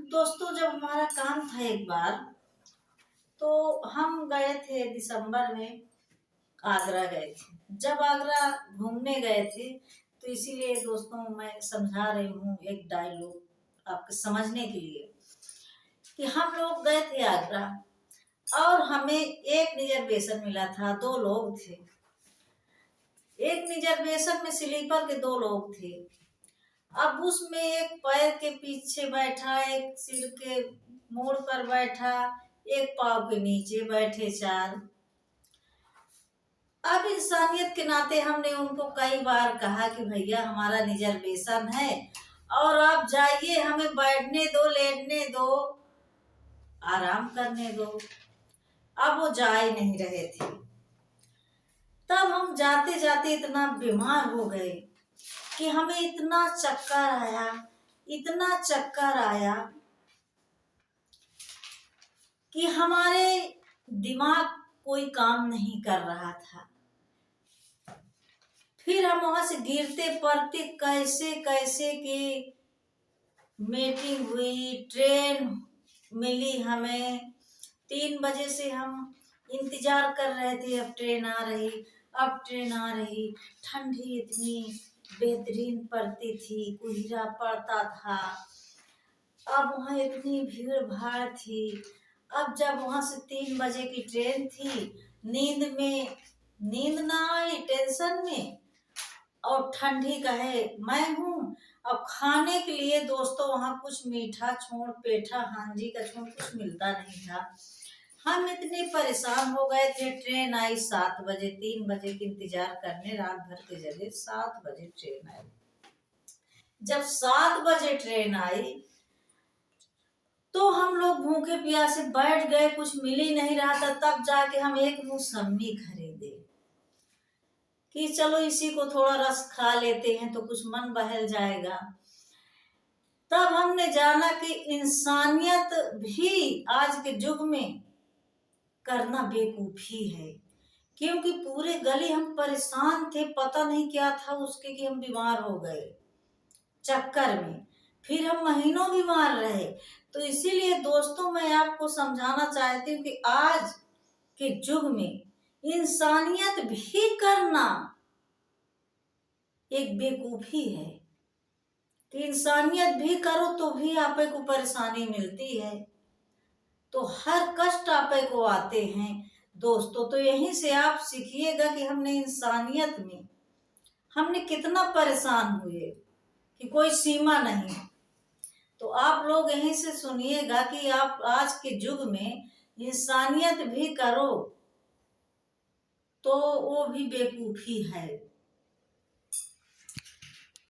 दोस्तों, जब हमारा काम था एक बार, तो हम गए थे दिसंबर में। आगरा गए थे। जब आगरा घूमने गए थे, तो इसीलिए दोस्तों मैं समझा रही हूँ एक डायलॉग आपके समझने के लिए कि हम लोग गए थे आगरा और हमें एक रिजर्वेशन मिला था। 2 लोग थे। एक रिजर्वेशन में स्लीपर के 2 लोग थे। अब उसमें एक पैर के पीछे बैठा, एक सिर के मोड़ पर बैठा, एक पाँव के नीचे बैठे 4। अब इंसानियत के नाते हमने उनको कई बार कहा कि भैया हमारा रिजर्वेशन है और आप जाइए, हमें बैठने दो, लेटने दो, आराम करने दो। अब वो जा ही नहीं रहे थे। तब हम जाते जाते इतना बीमार हो गए कि हमें इतना चक्कर आया, इतना चक्कर आया कि हमारे दिमाग कोई काम नहीं कर रहा था। फिर हम वहां से गिरते पड़ते कैसे कैसे की मीटिंग हुई, ट्रेन मिली हमें। 3 बजे से हम इंतजार कर रहे थे, अब ट्रेन आ रही, अब ट्रेन आ रही। ठंडी इतनी बेहतरीन पड़ती थी, कोहरा पड़ता था। अब वहाँ इतनी भीड़ भाड़ थी। अब जब वहां से 3 बजे की ट्रेन थी, नींद ना आई, टेंशन में, और ठंडी कहे मैं हूँ। अब खाने के लिए दोस्तों वहाँ कुछ मीठा छोड़, पेठा हांजी का छोड़ कुछ मिलता नहीं था। हम इतने परेशान हो गए थे। ट्रेन आई 7 बजे, 3 बजे की इंतजार करने, रात भर के जगह 7 बजे ट्रेन आई। जब 7 बजे ट्रेन आई तो हम लोग भूखे प्यासे बैठ गए, कुछ मिल ही नहीं रहा था। तब जाके हम एक मौसम्मी खरीदे कि चलो इसी को थोड़ा रस खा लेते हैं तो कुछ मन बहल जाएगा। तब हमने जाना कि इंसानियत भी आज के युग में करना बेवकूफी है, क्योंकि पूरे गली हम परेशान थे, पता नहीं क्या था उसके कि हम बीमार हो गए चक्कर में। फिर हम महीनों बीमार रहे। तो इसीलिए दोस्तों मैं आपको समझाना चाहती हूँ कि आज के युग में इंसानियत भी करना एक बेवकूफी है कि इंसानियत भी करो तो भी आपे को परेशानी मिलती है, तो हर कष्ट आपे को आते हैं दोस्तों। तो यहीं से आप सीखिएगा कि हमने इंसानियत में हमने कितना परेशान हुए कि कोई सीमा नहीं। तो आप लोग यहीं से सुनिएगा कि आप आज के युग में इंसानियत भी करो तो वो भी बेवकूफी है।